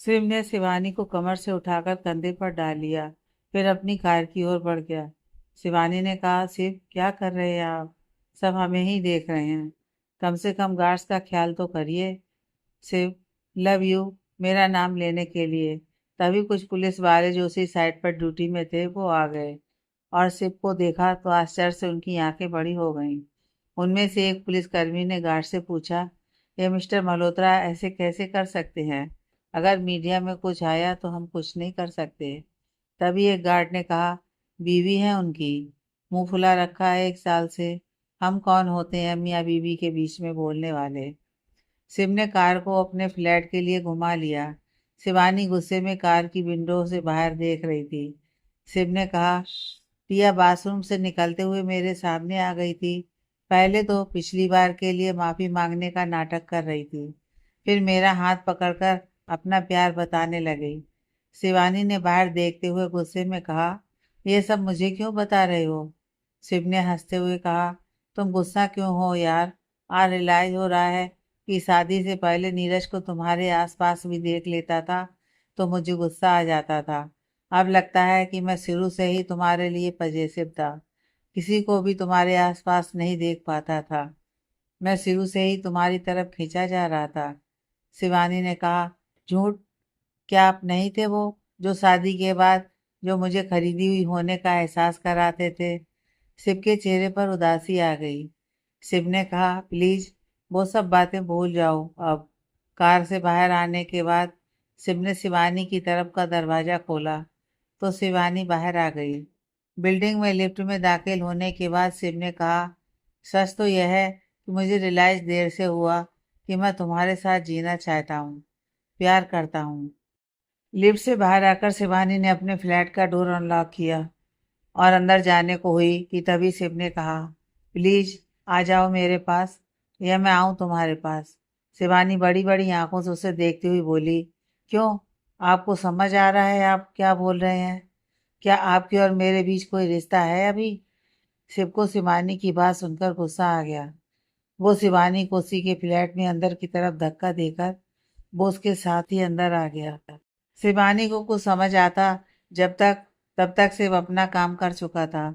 शिव ने शिवानी को कमर से उठाकर कंधे पर डाल लिया, फिर अपनी कार की ओर बढ़ गया। शिवानी ने कहा, शिव क्या कर रहे हैं आप? सब हमें ही देख रहे हैं, कम से कम गार्ड्स का ख्याल तो करिए। शिव, लव यू, मेरा नाम लेने के लिए। तभी कुछ पुलिस वाले जो उसी साइड पर ड्यूटी में थे वो आ गए और शिव को देखा तो आश्चर्य से उनकी आंखें बड़ी हो गईं। उनमें से एक पुलिसकर्मी ने गार्ड से पूछा, ये मिस्टर मल्होत्रा ऐसे कैसे कर सकते हैं? अगर मीडिया में कुछ आया तो हम कुछ नहीं कर सकते। तभी एक गार्ड ने कहा, बीवी है उनकी, मुंह फुला रखा है 1 साल से। हम कौन होते हैं मियाँ बीवी के बीच में बोलने वाले। शिव ने कार को अपने फ्लैट के लिए घुमा लिया। शिवानी गुस्से में कार की विंडो से बाहर देख रही थी। शिव ने कहा, टिया बाथरूम से निकलते हुए मेरे सामने आ गई थी। पहले तो पिछली बार के लिए माफ़ी मांगने का नाटक कर रही थी, फिर मेरा हाथ पकड़कर अपना प्यार बताने लगी। शिवानी ने बाहर देखते हुए गुस्से में कहा, यह सब मुझे क्यों बता रहे हो? शिव ने हंसते हुए कहा, तुम गुस्सा क्यों हो यार? आज रियलाइज हो रहा है कि शादी से पहले नीरज को तुम्हारे आसपास भी देख लेता था तो मुझे गुस्सा आ जाता था। अब लगता है कि मैं शुरू से ही तुम्हारे लिए पजेसिव था, किसी को भी तुम्हारे आसपास नहीं देख पाता था। मैं शुरू से ही तुम्हारी तरफ खींचा जा रहा था। शिवानी ने कहा, झूठ? क्या आप नहीं थे वो जो शादी के बाद जो मुझे खरीदी हुई होने का एहसास कराते थे? शिव के चेहरे पर उदासी आ गई। शिव ने कहा, प्लीज वो सब बातें भूल जाओ अब। कार से बाहर आने के बाद शिव ने शिवानी की तरफ का दरवाजा खोला तो शिवानी बाहर आ गई। बिल्डिंग में लिफ्ट में दाखिल होने के बाद शिव ने कहा, सच तो यह है कि मुझे रियलाइज देर से हुआ कि मैं तुम्हारे साथ जीना चाहता हूँ, प्यार करता हूँ। लिफ्ट से बाहर आकर शिवानी ने अपने फ्लैट का डोर अनलॉक किया और अंदर जाने को हुई कि तभी शिव ने कहा, प्लीज आ जाओ मेरे पास, या मैं आऊँ तुम्हारे पास? शिवानी बड़ी बड़ी आंखों से उसे देखती हुई बोली, क्यों? आपको समझ आ रहा है आप क्या बोल रहे हैं? क्या आपके और मेरे बीच कोई रिश्ता है अभी? शिव को शिवानी की बात सुनकर गुस्सा आ गया। वो शिवानी को उसी के फ्लैट में अंदर की तरफ धक्का देकर वो उसके साथ ही अंदर आ गया। शिवानी को कुछ समझ आता जब तक तब तक शिव अपना काम कर चुका था।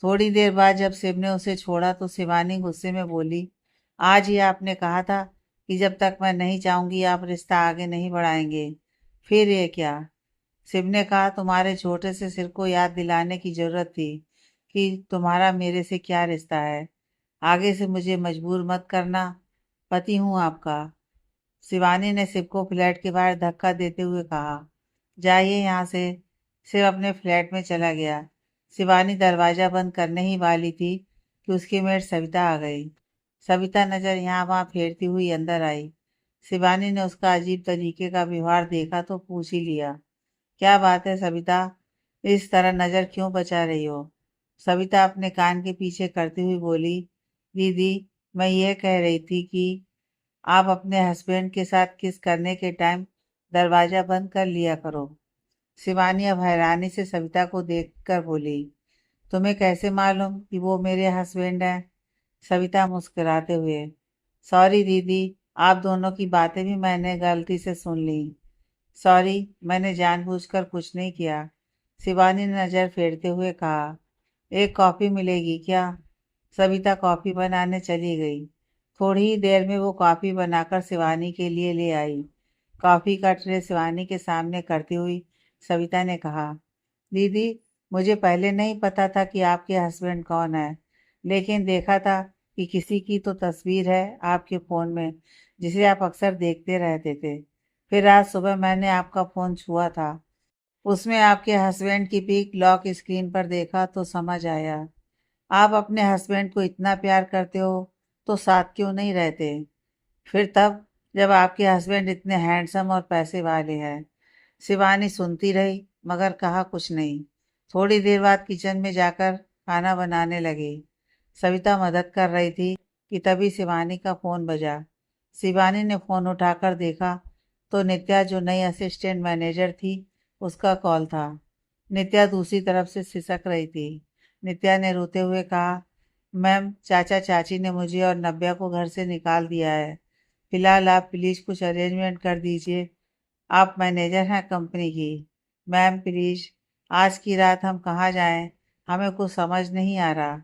थोड़ी देर बाद जब शिव ने उसे छोड़ा तो शिवानी गुस्से में बोली, आज ही आपने कहा था कि जब तक मैं नहीं चाहूंगी आप रिश्ता आगे नहीं बढ़ाएंगे, फिर ये क्या? शिव ने कहा, तुम्हारे छोटे से सिर को याद दिलाने की जरूरत थी कि तुम्हारा मेरे से क्या रिश्ता है। आगे से मुझे मजबूर मत करना, पति हूँ आपका। शिवानी ने शिव को फ्लैट के बाहर धक्का देते हुए कहा, जाइए यहाँ से। शिव अपने फ्लैट में चला गया। शिवानी दरवाजा बंद करने ही वाली थी कि उसकी मेड सविता आ गई। सविता नजर यहाँ वहाँ फेरती हुई अंदर आई। शिवानी ने उसका अजीब तरीके का व्यवहार देखा तो पूछ ही लिया, क्या बात है सविता, इस तरह नजर क्यों बचा रही हो? सविता अपने कान के पीछे करती हुई बोली, दीदी मैं ये कह रही थी कि आप अपने हस्बैंड के साथ किस करने के टाइम दरवाजा बंद कर लिया करो। शिवानी अब हैरानी से सविता को देखकर बोली, तुम्हें कैसे मालूम कि वो मेरे हस्बैंड हैं? सविता मुस्कुराते हुए, सॉरी दीदी, आप दोनों की बातें भी मैंने गलती से सुन ली। सॉरी, मैंने जानबूझकर कुछ नहीं किया। शिवानी ने नज़र फेरते हुए कहा, एक कॉफ़ी मिलेगी क्या? सविता कॉफ़ी बनाने चली गई। थोड़ी ही देर में वो कॉफ़ी बनाकर शिवानी के लिए ले आई। कॉफ़ी का ट्रे शिवानी के सामने करती हुई सविता ने कहा, दीदी मुझे पहले नहीं पता था कि आपके हस्बैंड कौन है, लेकिन देखा था कि किसी की तो तस्वीर है आपके फ़ोन में जिसे आप अक्सर देखते रहते थे। फिर आज सुबह मैंने आपका फ़ोन छुआ था, उसमें आपके हस्बैंड की पिक लॉक स्क्रीन पर देखा तो समझ आया। आप अपने हस्बैंड को इतना प्यार करते हो तो साथ क्यों नहीं रहते? फिर तब जब आपके हस्बैंड इतने हैंडसम और पैसे वाले हैं। शिवानी सुनती रही मगर कहा कुछ नहीं। थोड़ी देर बाद किचन में जाकर खाना बनाने लगी। सविता मदद कर रही थी कि तभी शिवानी का फ़ोन बजा। शिवानी ने फ़ोन उठाकर देखा तो नित्या जो नई असिस्टेंट मैनेजर थी उसका कॉल था। नित्या दूसरी तरफ से सिसक रही थी। नित्या ने रोते हुए कहा, मैम चाचा चाची ने मुझे और नव्या को घर से निकाल दिया है। फिलहाल आप प्लीज़ कुछ अरेंजमेंट कर दीजिए, आप मैनेजर हैं कंपनी की। मैम प्लीज, आज की रात हम कहाँ जाएं? हमें कुछ समझ नहीं आ रहा।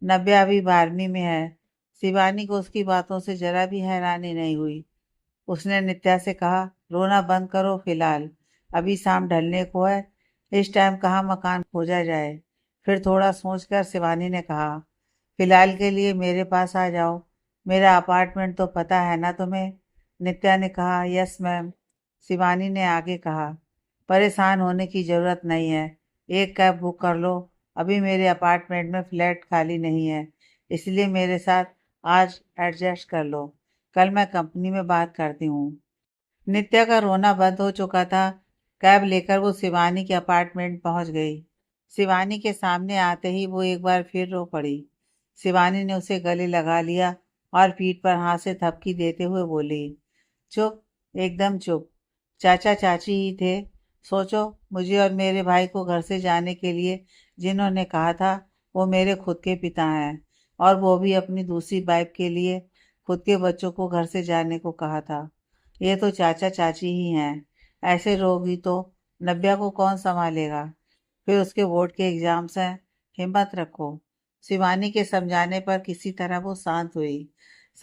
नव्या अभी 12वीं में है। शिवानी को उसकी बातों से जरा भी हैरानी नहीं हुई। उसने नित्या से कहा, रोना बंद करो फिलहाल, अभी शाम ढलने को है, इस टाइम कहाँ मकान खोजा जाए। फिर थोड़ा सोचकर शिवानी ने कहा, फिलहाल के लिए मेरे पास आ जाओ, मेरा अपार्टमेंट तो पता है ना तुम्हें। नित्या ने कहा, यस मैम। शिवानी ने आगे कहा, परेशान होने की ज़रूरत नहीं है, एक कैब बुक कर लो। अभी मेरे अपार्टमेंट में फ्लैट खाली नहीं है, इसलिए मेरे साथ आज एडजस्ट कर लो, कल मैं कंपनी में बात करती हूँ। नित्या का रोना बंद हो चुका था। कैब लेकर वो शिवानी के अपार्टमेंट पहुंच गई। शिवानी के सामने आते ही वो एक बार फिर रो पड़ी। शिवानी ने उसे गले लगा लिया और पीठ पर हाथ से थपकी देते हुए बोली, चुप, एकदम चुप। चाचा चाची ही थे। सोचो, मुझे और मेरे भाई को घर से जाने के लिए जिन्होंने कहा था, वो मेरे खुद के पिता हैं, और वो भी अपनी दूसरी वाइफ के लिए खुद के बच्चों को घर से जाने को कहा था। ये तो चाचा चाची ही हैं। ऐसे रोगी तो नब्या को कौन संभालेगा? फिर उसके बोर्ड के एग्जाम्स हैं, हिम्मत रखो। शिवानी के समझाने पर किसी तरह वो शांत हुई।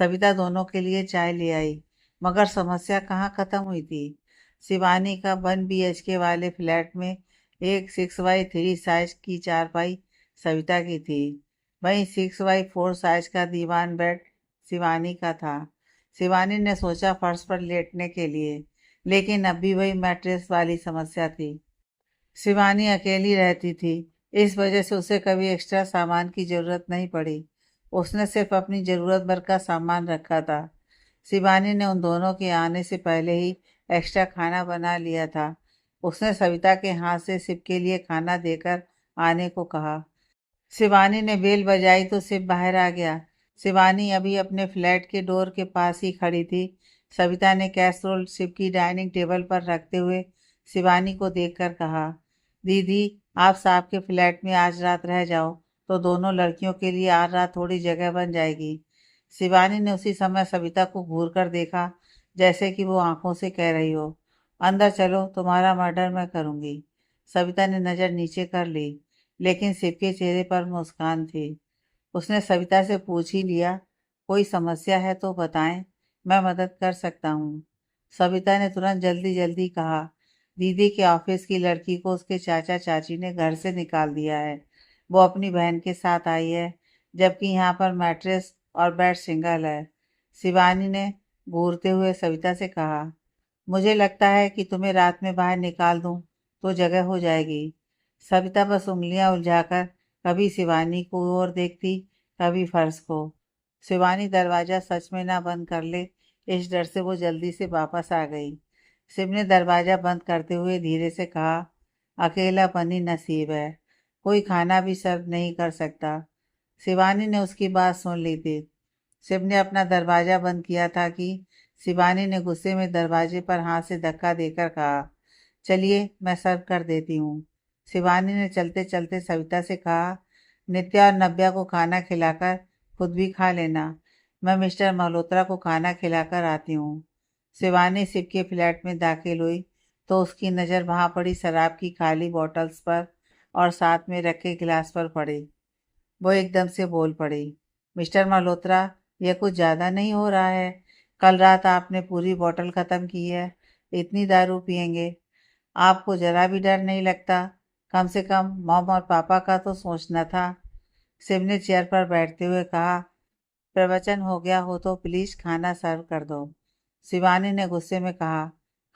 सविता दोनों के लिए चाय ले आई, मगर समस्या कहाँ खत्म हुई थी। शिवानी का 1 BHK वाले फ्लैट में एक 6x3 साइज की चारपाई सविता की थी। वहीं 6x4 साइज का दीवान बेड शिवानी का था। शिवानी ने सोचा फर्श पर लेटने के लिए, लेकिन अब भी वही मैट्रेस वाली समस्या थी। शिवानी अकेली रहती थी, इस वजह से उसे कभी एक्स्ट्रा सामान की जरूरत नहीं पड़ी। उसने सिर्फ अपनी जरूरत भर का सामान रखा था। शिवानी ने उन दोनों के आने से पहले ही एक्स्ट्रा खाना बना लिया था। उसने सविता के हाथ से शिव के लिए खाना देकर आने को कहा। शिवानी ने बेल बजाई तो शिव बाहर आ गया। शिवानी अभी अपने फ्लैट के डोर के पास ही खड़ी थी। सविता ने कैसरोल शिव की डाइनिंग टेबल पर रखते हुए शिवानी को देखकर कहा, दीदी, आप साहब के फ्लैट में आज रात रह जाओ, तो दोनों लड़कियों के लिए आज रात थोड़ी जगह बन जाएगी। शिवानी ने उसी समय सविता को घूर कर देखा, जैसे कि वो आंखों से कह रही हो, अंदर चलो, तुम्हारा मर्डर मैं करूंगी। सविता ने नज़र नीचे कर ली, लेकिन शिव के चेहरे पर मुस्कान थी। उसने सविता से पूछ ही लिया, कोई समस्या है तो बताएं, मैं मदद कर सकता हूँ। सविता ने तुरंत जल्दी जल्दी कहा, दीदी के ऑफिस की लड़की को उसके चाचा चाची ने घर से निकाल दिया है। वो अपनी बहन के साथ आई है, जबकि यहाँ पर मैट्रेस और बेड सिंगल है। शिवानी ने घूरते हुए सविता से कहा, मुझे लगता है कि तुम्हें रात में बाहर निकाल दूं तो जगह हो जाएगी। सविता बस उंगलियां उलझाकर कभी शिवानी को और देखती, कभी फर्श को। शिवानी दरवाजा सच में ना बंद कर ले, इस डर से वो जल्दी से वापस आ गई। शिव ने दरवाजा बंद करते हुए धीरे से कहा, अकेलापन ही नसीब है, कोई खाना भी सर्व नहीं कर सकता। शिवानी ने उसकी बात सुन ली थी। शिव ने अपना दरवाजा बंद किया था कि शिवानी ने गुस्से में दरवाजे पर हाथ से धक्का देकर कहा, चलिए मैं सर्व कर देती हूँ। शिवानी ने चलते चलते सविता से कहा, नित्या और नव्या को खाना खिलाकर खुद भी खा लेना, मैं मिस्टर मल्होत्रा को खाना खिलाकर आती हूँ। शिवानी शिव के फ्लैट में दाखिल हुई तो उसकी नज़र वहाँ पड़ी शराब की खाली बॉटल्स पर और साथ में रखे गिलास पर पड़ी। वो एकदम से बोल पड़ी, मिस्टर मल्होत्रा, यह कुछ ज़्यादा नहीं हो रहा है? कल रात आपने पूरी बोतल ख़त्म की है, इतनी दारू पियेंगे? आपको ज़रा भी डर नहीं लगता? कम से कम मॉम और पापा का तो सोचना था। शिव ने चेयर पर बैठते हुए कहा, प्रवचन हो गया हो तो प्लीज़ खाना सर्व कर दो। शिवानी ने गुस्से में कहा,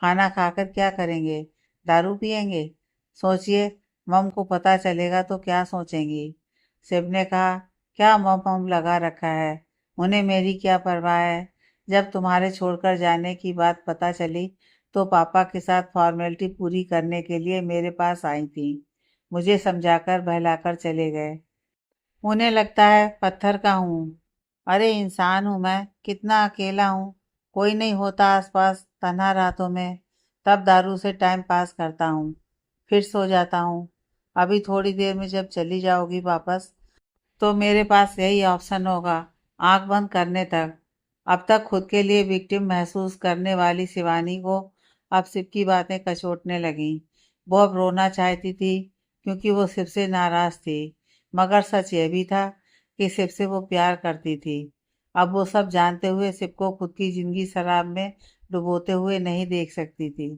खाना खाकर क्या करेंगे? दारू पियेंगे? सोचिए, मम को पता चलेगा तो क्या सोचेंगी? शिव ने कहा, क्या मम मम लगा रखा है, उन्हें मेरी क्या परवाह है। जब तुम्हारे छोड़कर जाने की बात पता चली तो पापा के साथ फॉर्मेलिटी पूरी करने के लिए मेरे पास आई थी, मुझे समझाकर बहलाकर चले गए। उन्हें लगता है पत्थर का हूँ। अरे इंसान हूँ मैं, कितना अकेला हूँ, कोई नहीं होता आसपास तन्हा रातों में, तब दारू से टाइम पास करता हूँ, फिर सो जाता हूँ। अभी थोड़ी देर में जब चली जाओगी वापस, तो मेरे पास यही ऑप्शन होगा, आंख बंद करने तक। अब तक खुद के लिए विक्टिम महसूस करने वाली शिवानी को अब शिव की बातें कचोटने लगीं। वो अब रोना चाहती थी क्योंकि वो शिव से नाराज थी, मगर सच यह भी था कि शिव से वो प्यार करती थी। अब वो सब जानते हुए शिव को खुद की जिंदगी शराब में डुबोते हुए नहीं देख सकती थी।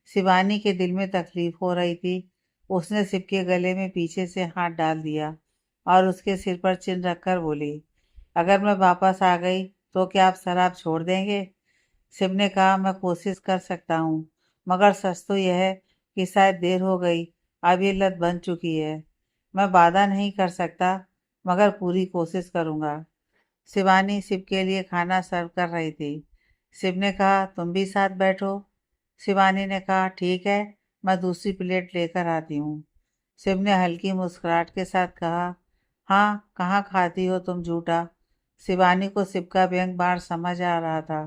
शिवानी के दिल में तकलीफ हो रही थी। उसने शिव के गले में पीछे से हाथ डाल दिया और उसके सिर पर चिन्ह रखकर बोली, अगर मैं वापस आ गई तो क्या आप शराब छोड़ देंगे? शिव ने कहा, मैं कोशिश कर सकता हूँ, मगर सच तो यह है कि शायद देर हो गई। अब ये लत बन चुकी है। मैं वादा नहीं कर सकता, मगर पूरी कोशिश करूँगा। शिवानी शिव के लिए खाना सर्व कर रही थी। शिव ने कहा, तुम भी साथ बैठो। शिवानी ने कहा, ठीक है, मैं दूसरी प्लेट लेकर आती हूँ। शिव ने हल्की मुस्कुराहट के साथ कहा, हाँ, कहाँ खाती हो तुम झूठा। शिवानी को शिव का व्यंग बार समझ आ रहा था।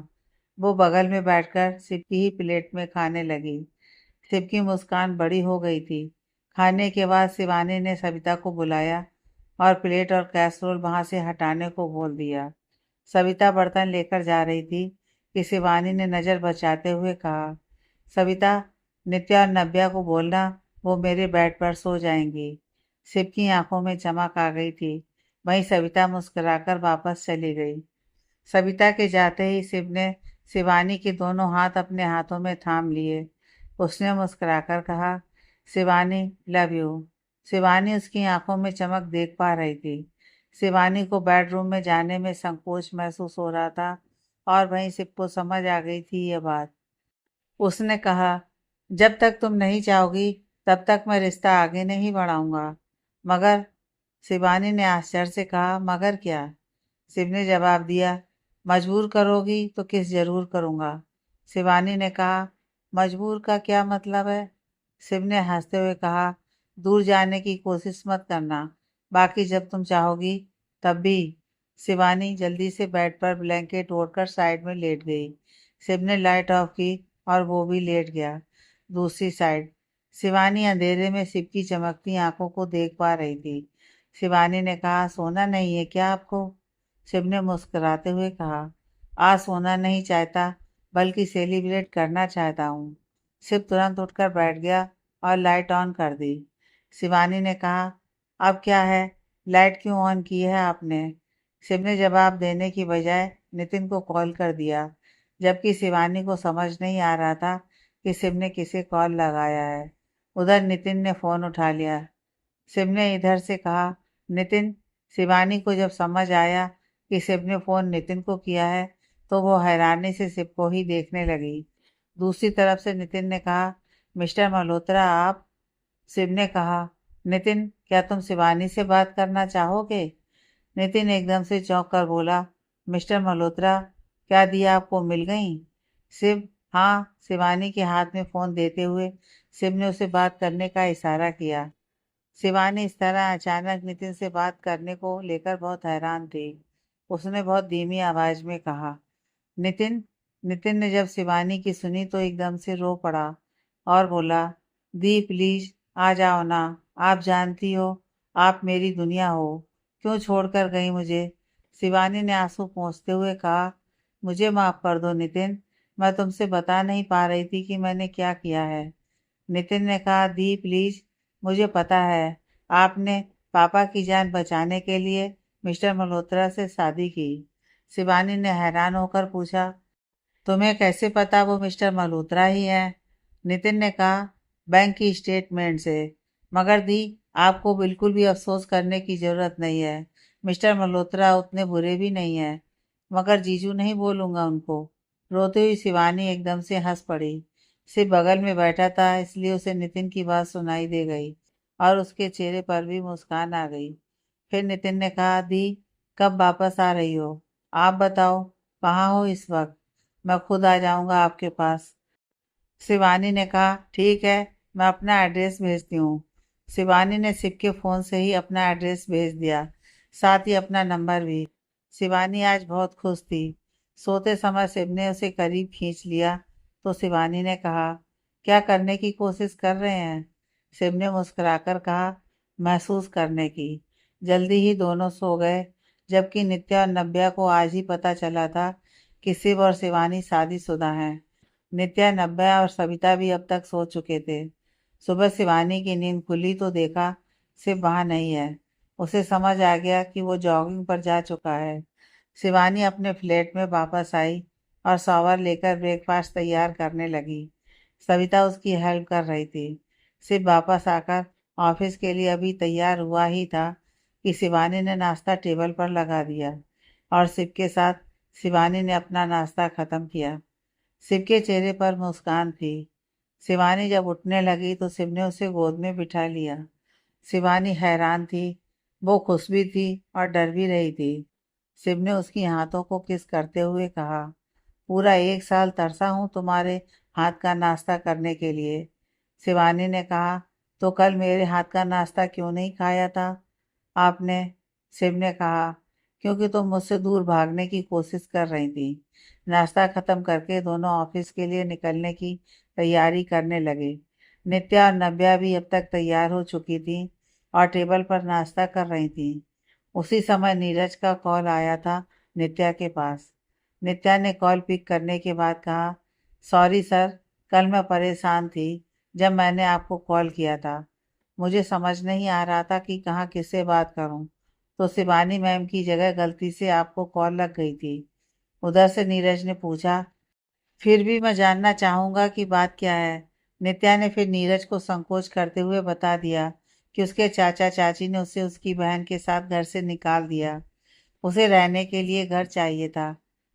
वो बगल में बैठकर शिव की ही प्लेट में खाने लगी। शिव की मुस्कान बड़ी हो गई थी। खाने के बाद शिवानी ने सविता को बुलाया और प्लेट और कैसरोल वहां से हटाने को बोल दिया। सविता बर्तन लेकर जा रही थी कि शिवानी ने नज़र बचाते हुए कहा, सविता, नित्या और नव्या को बोलना वो मेरे बेड पर सो जाएंगी। शिव की आंखों में चमक आ गई थी। वहीं सविता मुस्कुराकर वापस चली गई। सविता के जाते ही शिव ने शिवानी के दोनों हाथ अपने हाथों में थाम लिए। उसने मुस्कुराकर कहा, शिवानी, लव यू। शिवानी उसकी आंखों में चमक देख पा रही थी। शिवानी को बेडरूम में जाने में संकोच महसूस हो रहा था और वहीं शिव को समझ आ गई थी यह बात। उसने कहा, जब तक तुम नहीं चाहोगी तब तक मैं रिश्ता आगे नहीं बढ़ाऊंगा। मगर, शिवानी ने आश्चर्य से कहा, मगर क्या? शिव ने जवाब दिया, मजबूर करोगी तो किस जरूर करूँगा। शिवानी ने कहा, मजबूर का क्या मतलब है? शिव ने हंसते हुए कहा, दूर जाने की कोशिश मत करना, बाकी जब तुम चाहोगी तब भी। शिवानी जल्दी से बेड पर ब्लैंकेट ओढ़कर साइड में लेट गई। शिव ने लाइट ऑफ की और वो भी लेट गया। दूसरी साइड शिवानी अंधेरे में शिव की चमकती आंखों को देख पा रही थी। शिवानी ने कहा, सोना नहीं है क्या आपको? शिव ने मुस्कुराते हुए कहा, आज सोना नहीं चाहता, बल्कि सेलिब्रेट करना चाहता हूँ। शिव तुरंत उठकर बैठ गया और लाइट ऑन कर दी। शिवानी ने कहा, अब क्या है, लाइट क्यों ऑन की है आपने? शिव ने जवाब देने की बजाय नितिन को कॉल कर दिया, जबकि शिवानी को समझ नहीं आ रहा था कि शिव ने किसे कॉल लगाया है। उधर नितिन ने फ़ोन उठा लिया। शिव ने इधर से कहा, नितिन। शिवानी को जब समझ आया कि शिव ने फ़ोन नितिन को किया है तो वो हैरानी से शिव को ही देखने लगी। दूसरी तरफ से नितिन ने कहा, मिस्टर मल्होत्रा आप? शिव ने कहा, नितिन, क्या तुम शिवानी से बात करना चाहोगे? नितिन एकदम से चौंक कर बोला, मिस्टर मल्होत्रा, क्या दिया आपको मिल गई? शिव, हाँ। शिवानी के हाथ में फ़ोन देते हुए शिव ने उसे बात करने का इशारा किया। शिवानी इस तरह अचानक नितिन से बात करने को लेकर बहुत हैरान थी। उसने बहुत धीमी आवाज में कहा, नितिन। नितिन ने जब शिवानी की सुनी तो एकदम से रो पड़ा और बोला, दी प्लीज आ जाओ ना। आप जानती हो, आप मेरी दुनिया हो। क्यों छोड़कर गई मुझे? शिवानी ने आंसू पोंछते हुए कहा, मुझे माफ कर दो नितिन। मैं तुमसे बता नहीं पा रही थी कि मैंने क्या किया है। नितिन ने कहा, दी प्लीज, मुझे पता है आपने पापा की जान बचाने के लिए मिस्टर मल्होत्रा से शादी की। शिवानी ने हैरान होकर पूछा, तुम्हें कैसे पता वो मिस्टर मल्होत्रा ही है? नितिन ने कहा, बैंक की स्टेटमेंट से। मगर दी, आपको बिल्कुल भी अफसोस करने की ज़रूरत नहीं है। मिस्टर मल्होत्रा उतने बुरे भी नहीं है। मगर जीजू नहीं बोलूँगा उनको। रोती हुई शिवानी एकदम से हंस पड़ी। सिर्फ बगल में बैठा था इसलिए उसे नितिन की बात सुनाई दे गई और उसके चेहरे पर भी मुस्कान आ गई। फिर नितिन ने कहा, दी, कब वापस आ रही हो? आप बताओ, कहाँ हो इस वक्त? मैं खुद आ जाऊंगा आपके पास। शिवानी ने कहा, ठीक है, मैं अपना एड्रेस भेजती हूँ। शिवानी ने शिव के फ़ोन से ही अपना एड्रेस भेज दिया, साथ ही अपना नंबर भी। शिवानी आज बहुत खुश थी। सोते समय शिव ने उसे करीब खींच लिया तो शिवानी ने कहा, क्या करने की कोशिश कर रहे हैं? शिव ने मुस्कुराकर कहा, महसूस करने की। जल्दी ही दोनों सो गए, जबकि नित्या और नव्या को आज ही पता चला था कि शिव और शिवानी शादीशुदा हैं। नित्या, नब्या और सविता भी अब तक सो चुके थे। सुबह शिवानी की नींद खुली तो देखा सिर्फ वहाँ नहीं है। उसे समझ आ गया कि वो जॉगिंग पर जा चुका है। शिवानी अपने फ्लैट में वापस आई और शॉवर लेकर ब्रेकफास्ट तैयार करने लगी। सविता उसकी हेल्प कर रही थी। सिर्फ वापस आकर ऑफिस के लिए अभी तैयार हुआ ही था कि शिवानी ने नाश्ता टेबल पर लगा दिया और शिव के साथ शिवानी ने अपना नाश्ता खत्म किया। शिव के चेहरे पर मुस्कान थी। शिवानी जब उठने लगी तो शिव ने उसे गोद में बिठा लिया। शिवानी हैरान थी। वो खुश भी थी और डर भी रही थी। शिव ने उसकी हाथों को किस करते हुए कहा, पूरा 1 साल तरसा हूँ तुम्हारे हाथ का नाश्ता करने के लिए। शिवानी ने कहा, तो कल मेरे हाथ का नाश्ता क्यों नहीं खाया था आपने? शिव ने कहा, क्योंकि तुम मुझसे दूर भागने की कोशिश कर रही थी। नाश्ता खत्म करके दोनों ऑफिस के लिए निकलने की तैयारी करने लगे। नित्या और नव्या भी अब तक तैयार हो चुकी थी और टेबल पर नाश्ता कर रही थी। उसी समय नीरज का कॉल आया था नित्या के पास। नित्या ने कॉल पिक करने के बाद कहा, सॉरी सर, कल मैं परेशान थी जब मैंने आपको कॉल किया था। मुझे समझ नहीं आ रहा था कि कहाँ किससे बात करूं, तो शिवानी मैम की जगह गलती से आपको कॉल लग गई थी। उधर से नीरज ने पूछा, फिर भी मैं जानना चाहूंगा कि बात क्या है। नित्या ने फिर नीरज को संकोच करते हुए बता दिया कि उसके चाचा चाची ने उसे उसकी बहन के साथ घर से निकाल दिया। उसे रहने के लिए घर चाहिए था।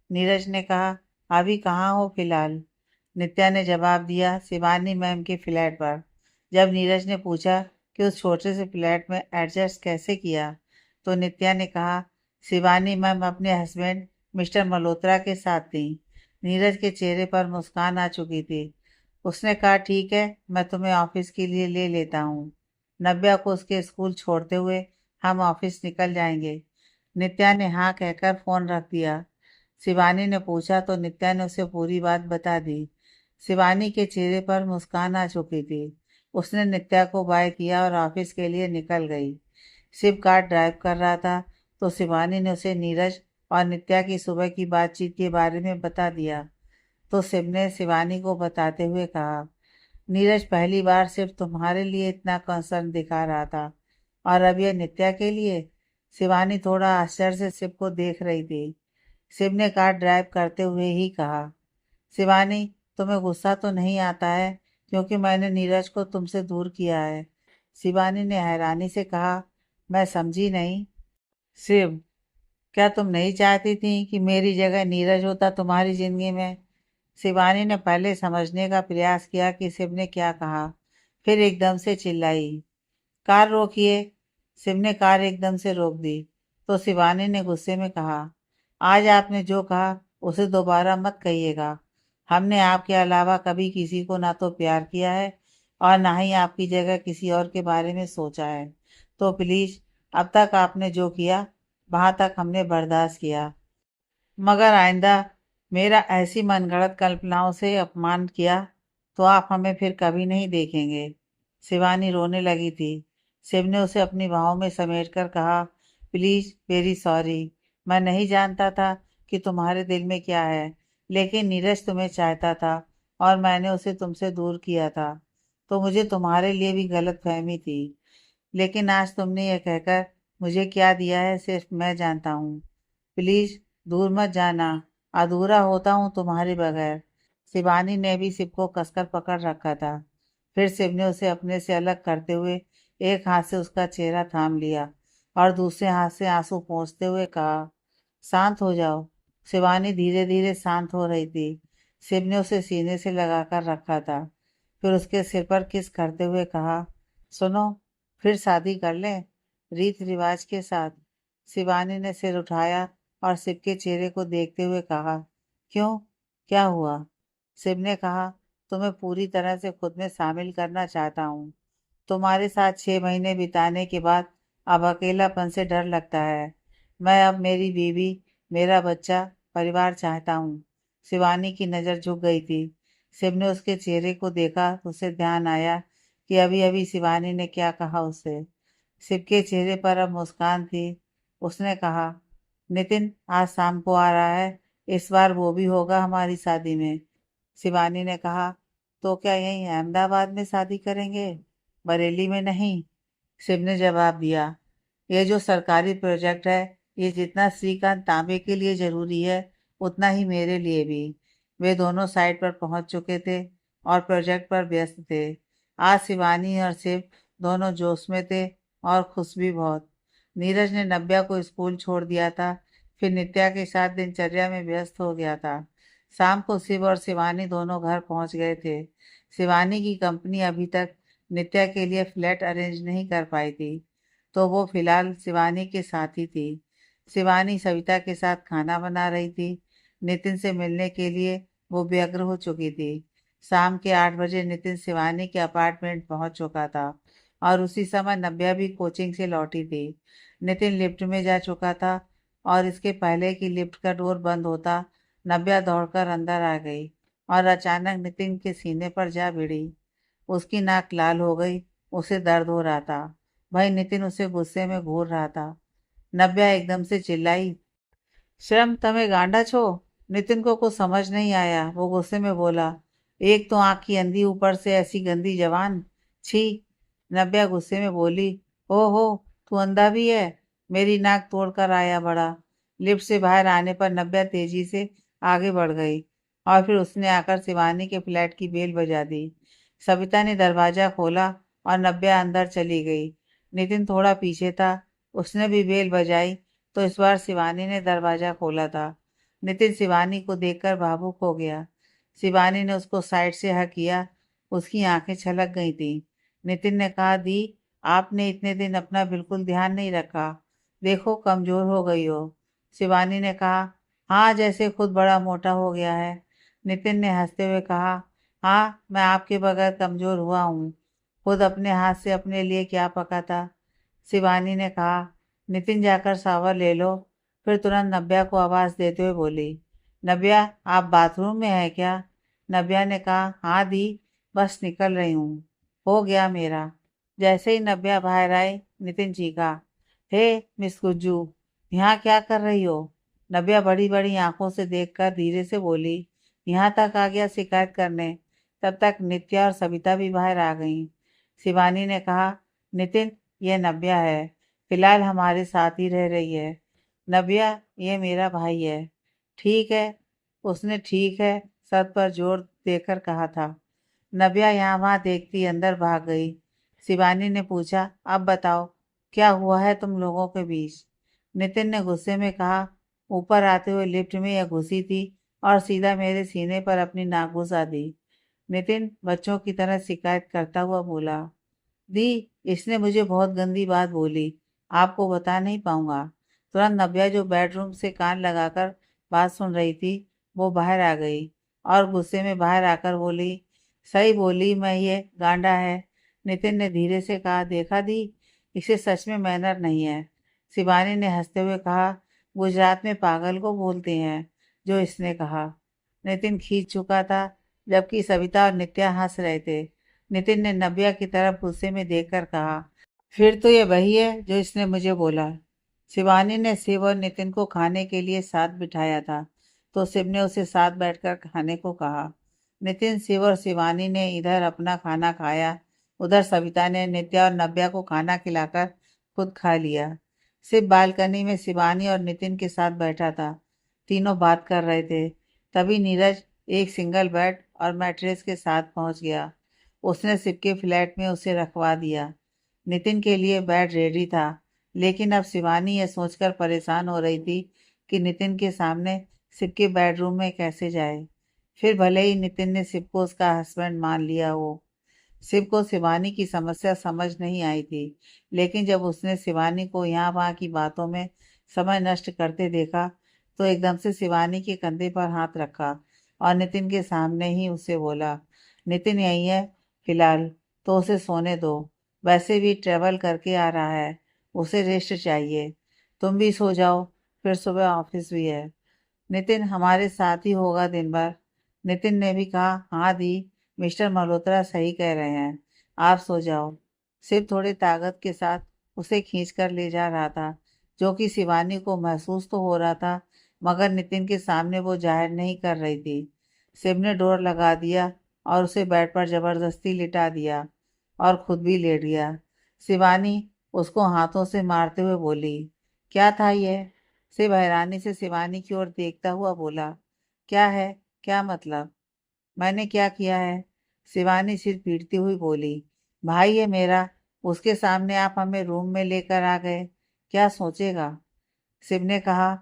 नीरज ने कहा, अभी कहाँ हो फिलहाल? नित्या ने जवाब दिया, शिवानी मैम के फ्लैट पर। जब नीरज ने पूछा कि उस छोटे से फ्लैट में एडजस्ट कैसे किया, तो नित्या ने कहा, शिवानी मैम अपने हस्बैंड मिस्टर मल्होत्रा के साथ थी। नीरज के चेहरे पर मुस्कान आ चुकी थी। उसने कहा, ठीक है, मैं तुम्हें ऑफिस के लिए ले लेता हूँ। नव्या को उसके स्कूल छोड़ते हुए हम ऑफिस निकल जाएंगे। नित्या ने हाँ कहकर फोन रख दिया। शिवानी ने पूछा तो नित्या ने उसे पूरी बात बता दी। शिवानी के चेहरे पर मुस्कान आ चुकी थी। उसने नित्या को बाय किया और ऑफिस के लिए निकल गई। शिव कार ड्राइव कर रहा था तो शिवानी ने उसे नीरज और नित्या की सुबह की बातचीत के बारे में बता दिया। तो शिव ने शिवानी को बताते हुए कहा, नीरज पहली बार सिर्फ तुम्हारे लिए इतना कंसर्न दिखा रहा था और अब यह नित्या के लिए। शिवानी थोड़ा आश्चर्य से शिव को देख रही थी। शिव ने कार ड्राइव करते हुए ही कहा, शिवानी, तुम्हें गुस्सा तो नहीं आता है क्योंकि मैंने नीरज को तुमसे दूर किया है? शिवानी ने हैरानी से कहा, मैं समझी नहीं। शिव, क्या तुम नहीं चाहती थी कि मेरी जगह नीरज होता तुम्हारी जिंदगी में? शिवानी ने पहले समझने का प्रयास किया कि शिव ने क्या कहा, फिर एकदम से चिल्लाई, कार रोकिए। शिव ने कार एकदम से रोक दी तो शिवानी ने गुस्से में कहा, आज आपने जो कहा उसे दोबारा मत कहिएगा। हमने आपके अलावा कभी किसी को ना तो प्यार किया है और ना ही आपकी जगह किसी और के बारे में सोचा है। तो प्लीज, अब तक आपने जो किया वहां तक हमने बर्दाश्त किया, मगर आइंदा मेरा ऐसी मनगढ़ंत कल्पनाओं से अपमान किया तो आप हमें फिर कभी नहीं देखेंगे। शिवानी रोने लगी थी। शिव ने उसे अपनी बाहों में समेटकर कहा, प्लीज, वेरी सॉरी। मैं नहीं जानता था कि तुम्हारे दिल में क्या है, लेकिन नीरज तुम्हें चाहता था और मैंने उसे तुमसे दूर किया था, तो मुझे तुम्हारे लिए भी गलत फहमी थी। लेकिन आज तुमने यह कहकर मुझे क्या दिया है सिर्फ मैं जानता हूँ। प्लीज, दूर मत जाना, अधूरा होता हूँ तुम्हारे बगैर। शिवानी ने भी शिव को कसकर पकड़ रखा था। फिर शिव ने उसे अपने से अलग करते हुए एक हाथ से उसका चेहरा थाम लिया और दूसरे हाथ से आंसू पोंछते हुए कहा, शांत हो जाओ। शिवानी धीरे धीरे शांत हो रही थी। शिव ने उसे सीने से लगाकर रखा था। फिर उसके सिर पर किस करते हुए कहा, सुनो, फिर शादी कर लें, रीत रिवाज के साथ। शिवानी ने सिर उठाया और शिव के चेहरे को देखते हुए कहा, क्यों, क्या हुआ? शिव ने कहा, तुम्हें पूरी तरह से खुद में शामिल करना चाहता हूँ। तुम्हारे साथ 6 महीने बिताने के बाद अब अकेलापन से डर लगता है। मैं अब मेरी बीवी, मेरा बच्चा, परिवार चाहता हूँ। शिवानी की नज़र झुक गई थी। शिव ने उसके चेहरे को देखा तो उसे ध्यान आया कि अभी अभी शिवानी ने क्या कहा उससे। शिव के चेहरे पर अब मुस्कान थी। उसने कहा, नितिन आज शाम को आ रहा है, इस बार वो भी होगा हमारी शादी में। शिवानी ने कहा, तो क्या यहीं अहमदाबाद में शादी करेंगे, बरेली में नहीं? शिव ने जवाब दिया, ये जो सरकारी प्रोजेक्ट है, ये जितना श्रीकांत तांबे के लिए जरूरी है, उतना ही मेरे लिए भी। वे दोनों साइट पर पहुंच चुके थे और प्रोजेक्ट पर व्यस्त थे। आज शिवानी और शिव दोनों जोश में थे और खुश भी बहुत। नीरज ने नव्या को स्कूल छोड़ दिया था, फिर नित्या के साथ दिनचर्या में व्यस्त हो गया था। शाम को शिव और शिवानी दोनों घर पहुंच गए थे। शिवानी की कंपनी अभी तक नित्या के लिए फ्लैट अरेंज नहीं कर पाई थी, तो वो फिलहाल शिवानी के साथ ही थी। शिवानी सविता के साथ खाना बना रही थी। नितिन से मिलने के लिए वो व्यग्र हो चुकी थी। शाम के 8 बजे नितिन शिवानी के अपार्टमेंट पहुंच चुका था और उसी समय नव्या भी कोचिंग से लौटी थी। नितिन लिफ्ट में जा चुका था और इसके पहले कि लिफ्ट का डोर बंद होता, नव्या दौड़कर अंदर आ गई और अचानक नितिन के सीने पर जा भिड़ी। उसकी नाक लाल हो गई, उसे दर्द हो रहा था। भाई नितिन उसे गुस्से में घूर रहा था। नव्या एकदम से चिल्लाई, शर्म तमे गांडा छो? नितिन को कुछ समझ नहीं आया। वो गुस्से में बोला, एक तो आंख की अंधी, ऊपर से ऐसी गंदी जवान, छी। नव्या गुस्से में बोली, हो तू अंधा भी है? मेरी नाक तोड़कर आया बड़ा। लिफ्ट से बाहर आने पर नव्या तेजी से आगे बढ़ गई और फिर उसने आकर शिवानी के फ्लैट की बेल बजा दी। सविता ने दरवाजा खोला और नव्या अंदर चली गई। नितिन थोड़ा पीछे था, उसने भी बेल बजाई तो इस बार शिवानी ने दरवाजा खोला था। नितिन शिवानी को देखकर भावुक हो गया। शिवानी ने उसको साइड से हक किया, उसकी आंखें छलक गई थी। नितिन ने कहा, दी, आपने इतने दिन अपना बिल्कुल ध्यान नहीं रखा, देखो कमजोर हो गई हो। शिवानी ने कहा, हाँ, जैसे खुद बड़ा मोटा हो गया है। नितिन ने हंसते हुए कहा, हाँ, मैं आपके बगैर कमजोर हुआ हूँ। खुद अपने हाथ से अपने लिए क्या पका था? शिवानी ने कहा। नितिन जाकर शावर ले लो। फिर तुरंत नव्या को आवाज देते हुए बोली, नव्या, आप बाथरूम में है क्या? नव्या ने कहा, हाँ दी, बस निकल रही हूँ, हो गया मेरा। जैसे ही नव्या बाहर आई, नितिन चीखा, हे मिस गुज्जू, यहाँ क्या कर रही हो? नव्या बड़ी बड़ी आंखों से देखकर धीरे से बोली, यहाँ तक आ गया शिकायत करने। तब तक नित्या और सविता भी बाहर आ गईं। शिवानी ने कहा, नितिन, यह नव्या है, फिलहाल हमारे साथ ही रह रही है। नव्या, ये मेरा भाई है। ठीक है, उसने ठीक है सर पर जोर देकर कहा था। नव्या यहाँ वहाँ देखती अंदर भाग गई। शिवानी ने पूछा, अब बताओ, क्या हुआ है तुम लोगों के बीच? नितिन ने गुस्से में कहा, ऊपर आते हुए लिफ्ट में यह घुसी थी और सीधा मेरे सीने पर अपनी नाक घुसा दी। नितिन बच्चों की तरह शिकायत करता हुआ बोला, दी, इसने मुझे बहुत गंदी बात बोली, आपको बता नहीं पाऊंगा। तुरंत नव्या, जो बेडरूम से कान लगाकर बात सुन रही थी, वो बाहर आ गई और गुस्से में बाहर आकर बोली, सही बोली, मैं ये गांडा है। नितिन ने धीरे से कहा, देखा दी, इसे सच में मैनर नहीं है। शिवानी ने हंसते हुए कहा, गुजरात में पागल को बोलते हैं, जो इसने कहा। नितिन खींच चुका था, जबकि सविता और नित्या हंस रहे थे। नितिन ने नव्या की तरफ गुस्से में देखकर कहा, फिर तो ये वही है जो इसने मुझे बोला। शिवानी ने शिव और नितिन को खाने के लिए साथ बिठाया था, तो शिव ने उसे साथ बैठकर खाने को कहा। नितिन, शिव और शिवानी ने इधर अपना खाना खाया, उधर सविता ने नित्या और नव्या को खाना खिलाकर खुद खा लिया। शिव बालकनी में शिवानी और नितिन के साथ बैठा था। तीनों बात कर रहे थे। तभी नीरज एक सिंगल बेड और मैट्रेस के साथ पहुंच गया। उसने शिव के फ्लैट में उसे रखवा दिया। नितिन के लिए बेड रेडी था, लेकिन अब शिवानी यह सोचकर परेशान हो रही थी कि नितिन के सामने शिव के बेडरूम में कैसे जाए। फिर भले ही नितिन ने शिव को उसका हस्बैंड मान लिया हो। शिव को शिवानी की समस्या समझ नहीं आई थी, लेकिन जब उसने शिवानी को यहाँ वहाँ की बातों में समय नष्ट करते देखा, तो एकदम से शिवानी के कंधे पर हाथ रखा और नितिन के सामने ही उसे बोला, नितिन यही है फिलहाल, तो उसे सोने दो। वैसे भी ट्रेवल करके आ रहा है, उसे रेस्ट चाहिए। तुम भी सो जाओ, फिर सुबह ऑफिस भी है। नितिन हमारे साथ ही होगा दिन भर। नितिन ने भी कहा, हाँ दी, मिस्टर मल्होत्रा सही कह रहे हैं, आप सो जाओ। सिर्फ थोड़ी ताकत के साथ उसे खींच कर ले जा रहा था, जो कि शिवानी को महसूस तो हो रहा था, मगर नितिन के सामने वो जाहिर नहीं कर रही थी। शिव ने डोर लगा दिया और उसे बेड पर जबरदस्ती लिटा दिया और खुद भी लेट गया। शिवानी उसको हाथों से मारते हुए बोली, क्या था यह? शिव हैरानी से शिवानी की ओर देखता हुआ बोला, क्या है? क्या मतलब? मैंने क्या किया है? शिवानी सिर पीटती हुई बोली, भाई है मेरा, उसके सामने आप हमें रूम में लेकर आ गए, क्या सोचेगा? शिव ने कहा,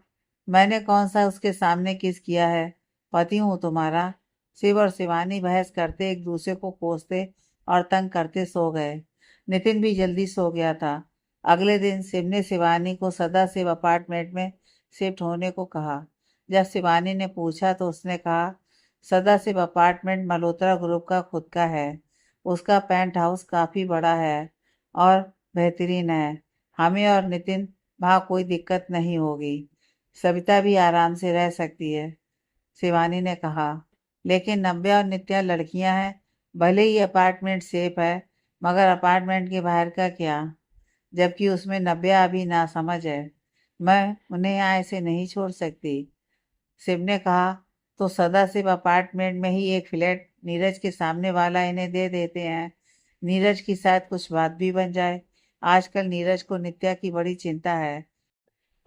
मैंने कौन सा उसके सामने किस किया है? पति हूँ तुम्हारा। शिव और शिवानी बहस करते एक दूसरे को कोसते और तंग करते सो गए। नितिन भी जल्दी सो गया था। अगले दिन शिव ने शिवानी को सदाशिव अपार्टमेंट में शिफ्ट होने को कहा। जब शिवानी ने पूछा तो उसने कहा, सदाशिव अपार्टमेंट मल्होत्रा ग्रुप का खुद का है। उसका पेंट हाउस काफ़ी बड़ा है और बेहतरीन है। हमें और नितिन वहाँ कोई दिक्कत नहीं होगी। सविता भी आराम से रह सकती है, शिवानी ने कहा। लेकिन नव्या और नित्या लड़कियां हैं। भले ही अपार्टमेंट सेफ है, मगर अपार्टमेंट के बाहर का क्या? जबकि उसमें नव्या अभी नासमझ है। मैं उन्हें यहाँ ऐसे नहीं छोड़ सकती। शिव ने कहा, तो सदाशिव अपार्टमेंट में ही एक फ्लैट नीरज के सामने वाला इन्हें दे देते हैं। नीरज की शायद कुछ बात भी बन जाए। आजकल नीरज को नित्या की बड़ी चिंता है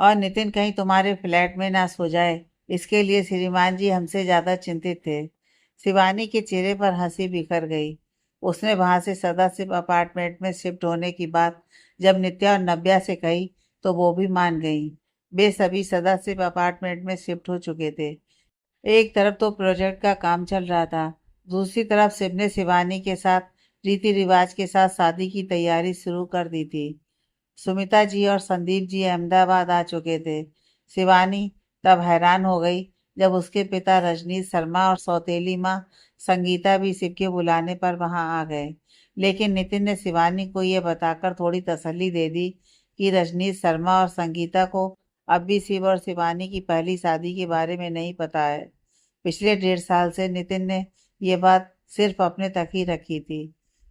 और नितिन कहीं तुम्हारे फ्लैट में ना सो जाए, इसके लिए श्रीमान जी हमसे ज्यादा चिंतित थे। शिवानी के चेहरे पर हंसी बिखर गई। उसने वहां से सदाशिव अपार्टमेंट में शिफ्ट होने की बात जब नित्या और नव्या से कही तो वो भी मान गई। वे सभी सदाशिव अपार्टमेंट में शिफ्ट हो चुके थे। एक तरफ तो प्रोजेक्ट का काम चल रहा था, दूसरी तरफ शिव ने शिवानी के साथ रीति रिवाज के साथ शादी की तैयारी शुरू कर दी थी। सुमिता जी और संदीप जी अहमदाबाद आ चुके थे। शिवानी तब हैरान हो गई जब उसके पिता रजनीश शर्मा और सौतेली माँ संगीता भी शिव के बुलाने पर वहां आ गए। लेकिन नितिन ने शिवानी को यह बताकर थोड़ी तसल्ली दे दी कि रजनीश शर्मा और संगीता को अब भी शिव और शिवानी की पहली शादी के बारे में नहीं पता है। पिछले 1.5 साल से नितिन ने यह बात सिर्फ अपने तक ही रखी थी।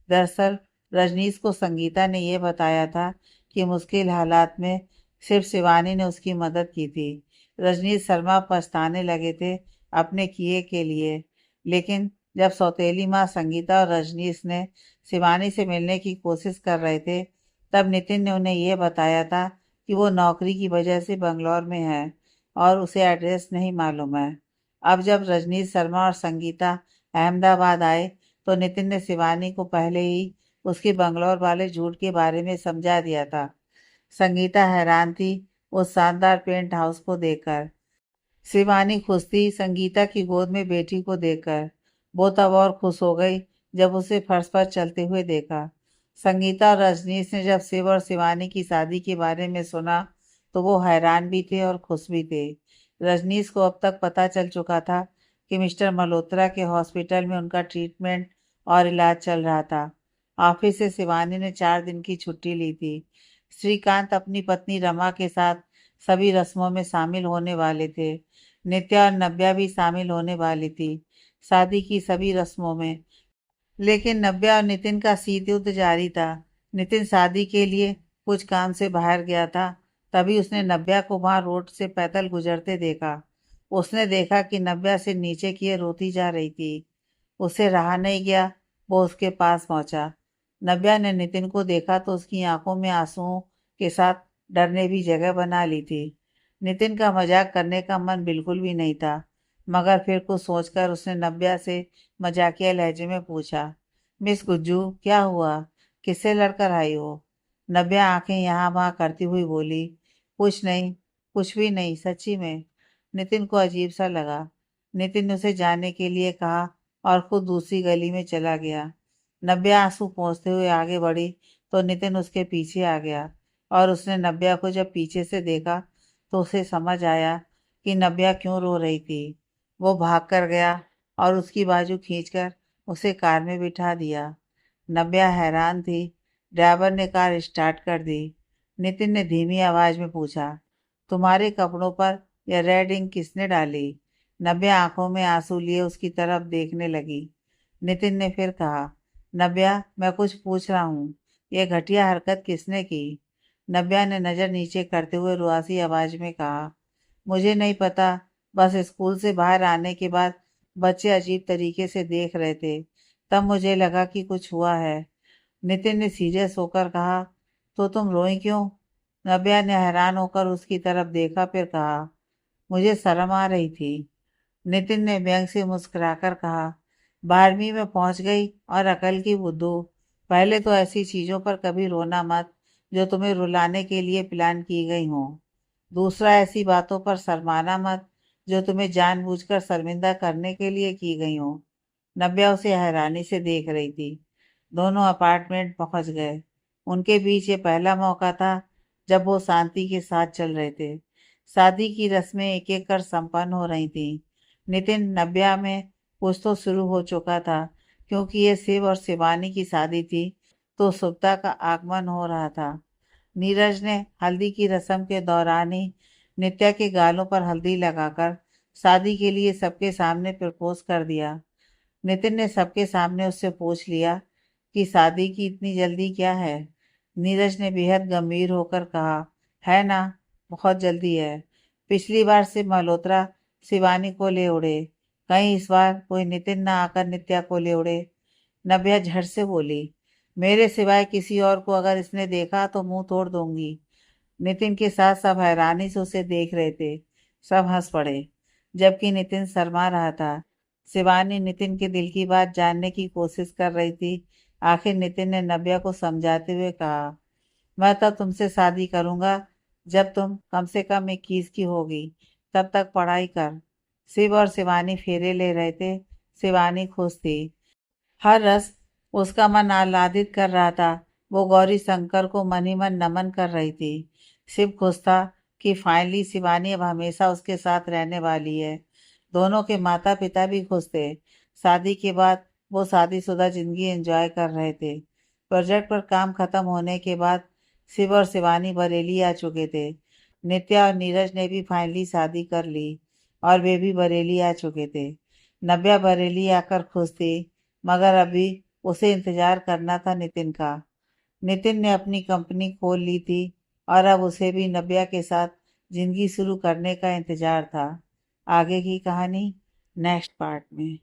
दरअसल रजनीश को संगीता ने यह बताया था कि मुश्किल हालात में सिर्फ शिवानी ने उसकी मदद की थी। रजनीश शर्मा पछताने लगे थे अपने किए के लिए। लेकिन जब सौतेली माँ संगीता और रजनीश ने शिवानी से मिलने की कोशिश कर रहे थे, तब नितिन ने उन्हें यह बताया था कि वो नौकरी की वजह से बंगलौर में है और उसे एड्रेस नहीं मालूम है। अब जब रजनीश शर्मा और संगीता अहमदाबाद आए तो नितिन ने शिवानी को पहले ही उसके बंगलौर वाले झूठ के बारे में समझा दिया था। संगीता हैरान थी उस शानदार पेंट हाउस को देखकर। शिवानी खुश थी संगीता की गोद में बेटी को देखकर। वो तब और खुश हो गई जब उसे फर्श पर चलते हुए देखा। संगीता और रजनीश ने जब शिव और शिवानी की शादी के बारे में सुना तो वो हैरान भी थे और खुश भी थे। रजनीश को अब तक पता चल चुका था कि मिस्टर मल्होत्रा के हॉस्पिटल में उनका ट्रीटमेंट और इलाज चल रहा था। ऑफिस से शिवानी ने 4 दिन की छुट्टी ली थी। श्रीकांत अपनी पत्नी रमा के साथ सभी रस्मों में शामिल होने वाले थे। नित्या और नव्या भी शामिल होने वाली थी शादी की सभी रस्मों में। लेकिन नव्या और नितिन का शीत युद्ध जारी था। नितिन शादी के लिए कुछ काम से बाहर गया था। तभी उसने नव्या को वहां रोड से पैदल गुजरते देखा। उसने देखा कि नव्या सिर नीचे किए रोती जा रही थी। उसे रहा नहीं गया, वो उसके पास पहुंचा। नव्या ने नितिन को देखा तो उसकी आंखों में आंसुओं के साथ डर ने भी जगह बना ली थी। नितिन का मजाक करने का मन बिल्कुल भी नहीं था, मगर फिर कुछ सोचकर उसने नव्या से मजाकिया लहजे में पूछा, मिस गुज्जू क्या हुआ? किससे लड़कर आई हो? नव्या आंखें यहाँ वहाँ करती हुई बोली, कुछ नहीं, कुछ भी नहीं, सच्ची में। नितिन को अजीब सा लगा। नितिन ने उसे जाने के लिए कहा और खुद दूसरी गली में चला गया। नव्या आंसू पोंछते हुए आगे बढ़ी तो नितिन उसके पीछे आ गया और उसने नव्या को जब पीछे से देखा तो उसे समझ आया कि नव्या क्यों रो रही थी। वो भाग कर गया और उसकी बाजू खींचकर उसे कार में बिठा दिया। नव्या हैरान थी। ड्राइवर ने कार स्टार्ट कर दी। नितिन ने धीमी आवाज में पूछा, तुम्हारे कपड़ों पर यह रेड इंक किसने डाली? नव्या आंखों में आंसू लिए उसकी तरफ देखने लगी। नितिन ने फिर कहा, नव्या मैं कुछ पूछ रहा हूँ, यह घटिया हरकत किसने की? नव्या ने नजर नीचे करते हुए रुआसी आवाज में कहा, मुझे नहीं पता, बस स्कूल से बाहर आने के बाद बच्चे अजीब तरीके से देख रहे थे। तब मुझे लगा कि कुछ हुआ है। नितिन ने सीरियस होकर कहा, तो तुम रोई क्यों? नव्या ने हैरान होकर उसकी तरफ देखा, फिर कहा, मुझे शर्म आ रही थी। नितिन ने व्यंग से मुस्कुराकर कहा, 12वीं में पहुंच गई और अकल की बुद्धू। पहले तो ऐसी चीजों पर कभी रोना मत जो तुम्हें रुलाने के लिए प्लान की गई हो। दूसरा, ऐसी बातों पर शर्माना मत जो तुम्हें जानबूझकर शर्मिंदा करने के लिए की गई हो। नव्या उसे हैरानी से देख रही थी। दोनों अपार्टमेंट पहुंच गए। उनके बीच ये पहला मौका था जब वो शांति के साथ चल रहे थे। शादी की रस्में एक एक कर संपन्न हो रही थी। नितिन, नव्या में कुछ तो शुरू हो चुका था, क्योंकि ये शिव और शिवानी की शादी थी, तो शुभता का आगमन हो रहा था। नीरज ने हल्दी की रस्म के दौरान ही नित्या के गालों पर हल्दी लगाकर शादी के लिए सबके सामने प्रपोज कर दिया। नितिन ने सबके सामने उससे पूछ लिया कि शादी की इतनी जल्दी क्या है। नीरज ने बेहद गंभीर होकर कहा, है ना, बहुत जल्दी है। पिछली बार से मल्होत्रा शिवानी को ले उड़े, कहीं इस बार कोई नितिन ना आकर नित्या को ले उड़े। नव्या झट से बोली, मेरे सिवाय किसी और को अगर इसने देखा तो मुंह तोड़ दूंगी। नितिन के साथ सब हैरानी से उसे देख रहे थे। सब हंस पड़े, जबकि नितिन शर्मा रहा था। शिवानी नितिन के दिल की बात जानने की कोशिश कर रही थी। आखिर नितिन ने नव्या को समझाते हुए कहा, मैं तब तुमसे शादी करूंगा जब तुम कम से कम 21 की होगी। तब तक पढ़ाई कर। शिव और शिवानी फेरे ले रहे थे। शिवानी खुश थी। हर रस उसका मन आह्लादित कर रहा था। वो गौरी शंकर को मन ही मन नमन कर रही थी। शिव खुश था कि फाइनली शिवानी अब हमेशा उसके साथ रहने वाली है। दोनों के माता पिता भी खुश थे। शादी के बाद वो शादीशुदा जिंदगी एंजॉय कर रहे थे। प्रोजेक्ट पर काम खत्म होने के बाद शिव और शिवानी बरेली आ चुके थे। नित्या और नीरज ने भी फाइनली शादी कर ली और वे भी बरेली आ चुके थे। नव्या बरेली आकर खुश थी, मगर अभी उसे इंतजार करना था नितिन का। नितिन ने अपनी कंपनी खोल ली थी और अब उसे भी नव्या के साथ जिंदगी शुरू करने का इंतजार था। आगे की कहानी नेक्स्ट पार्ट में।